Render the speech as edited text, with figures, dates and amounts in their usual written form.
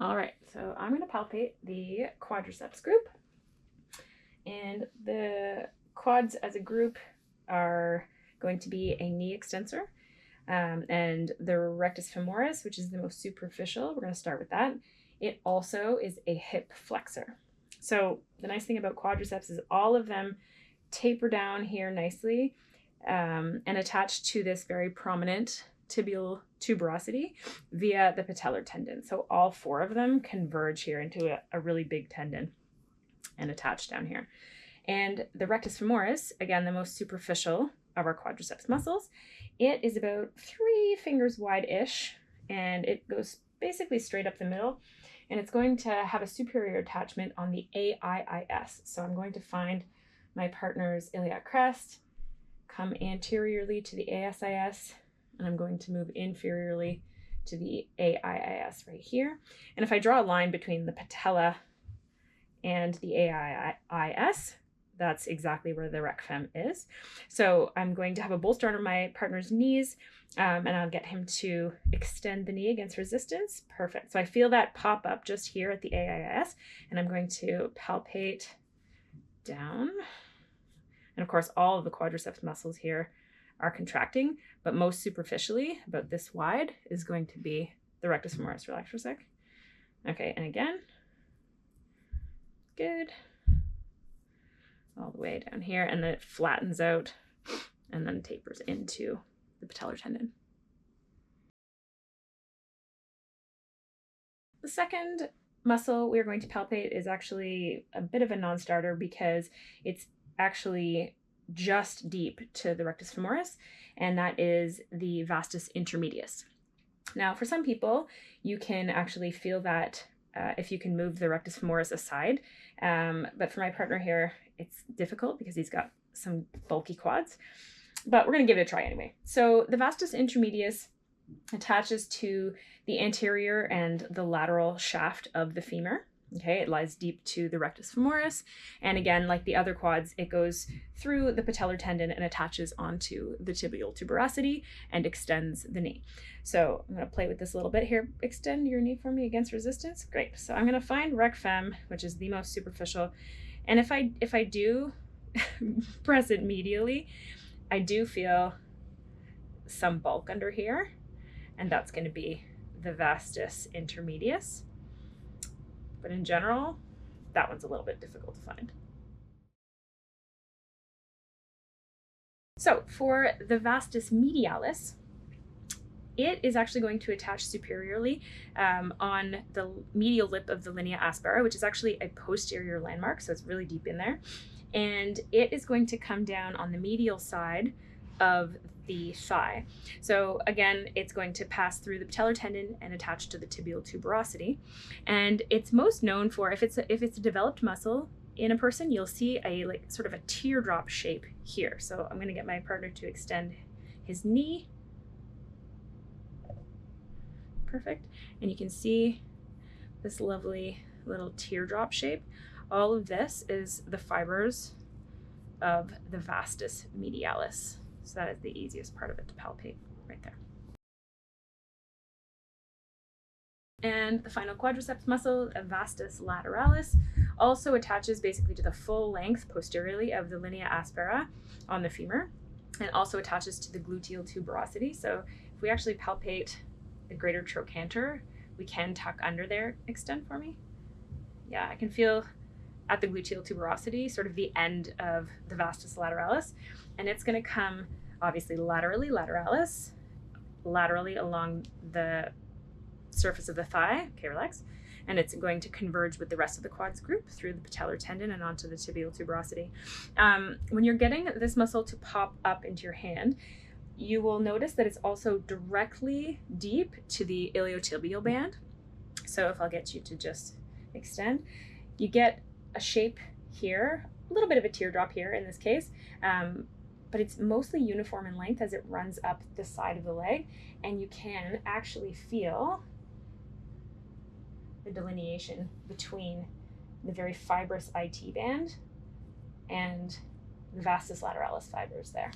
All right, so I'm going to palpate the quadriceps group. And the quads as a group are going to be a knee extensor. And the rectus femoris, which is the most superficial, we're going to start with that. It also is a hip flexor. So the nice thing about quadriceps is all of them taper down here nicely and attach to this very prominent tibial tuberosity via the patellar tendon. So all four of them converge here into a really big tendon and attach down here. And the rectus femoris, again, the most superficial of our quadriceps muscles, it is about 3 fingers wide-ish, and it goes basically straight up the middle, and it's going to have a superior attachment on the AIIS. So I'm going to find my partner's iliac crest, come anteriorly to the ASIS, and I'm going to move inferiorly to the AIIS right here. And if I draw a line between the patella and the AIIS, that's exactly where the rec fem is. So I'm going to have a bolster under my partner's knees, and I'll get him to extend the knee against resistance. Perfect. So I feel that pop up just here at the AIIS, and I'm going to palpate down. And of course, all of the quadriceps muscles here are contracting, but most superficially, about this wide, is going to be the rectus femoris. Relax for a sec. Okay, and again. Good. All the way down here, and then it flattens out and then tapers into the patellar tendon. The second muscle we're going to palpate is actually a bit of a non-starter because it's actually just deep to the rectus femoris, and that is the vastus intermedius. Now, for some people, you can actually feel that if you can move the rectus femoris aside, but for my partner here, it's difficult because he's got some bulky quads, but we're going to give it a try anyway. So the vastus intermedius attaches to the anterior and the lateral shaft of the femur. Okay, it lies deep to the rectus femoris. And again, like the other quads, it goes through the patellar tendon and attaches onto the tibial tuberosity and extends the knee. So I'm going to play with this a little bit here. Extend your knee for me against resistance. Great. So I'm going to find rec fem, which is the most superficial. And if I do press it medially, I do feel some bulk under here. And that's going to be the vastus intermedius. But in general, that one's a little bit difficult to find. So for the vastus medialis, it is actually going to attach superiorly on the medial lip of the linea aspera, which is actually a posterior landmark, so it's really deep in there. And it is going to come down on the medial side of the thigh. So again, it's going to pass through the patellar tendon and attach to the tibial tuberosity. And it's most known for, if it's a developed muscle in a person, you'll see a sort of a teardrop shape here. So I'm going to get my partner to extend his knee. Perfect. And you can see this lovely little teardrop shape. All of this is the fibers of the vastus medialis. So that is the easiest part of it to palpate right there. And the final quadriceps muscle, Vastus Lateralis, also attaches basically to the full length posteriorly of the linea aspera on the femur, and also attaches to the gluteal tuberosity. So if we actually palpate the greater trochanter, we can tuck under there. Extend for me. Yeah, I can feel at the gluteal tuberosity, sort of the end of the vastus lateralis, and it's going to come obviously laterally along the surface of the thigh. Okay, relax. And it's going to converge with the rest of the quads group through the patellar tendon and onto the tibial tuberosity. When you're getting this muscle to pop up into your hand, you will notice that it's also directly deep to the iliotibial band. So if I'll get you to just extend, you get a shape here, a little bit of a teardrop here in this case, but it's mostly uniform in length as it runs up the side of the leg, and you can actually feel the delineation between the very fibrous IT band and the vastus lateralis fibers there.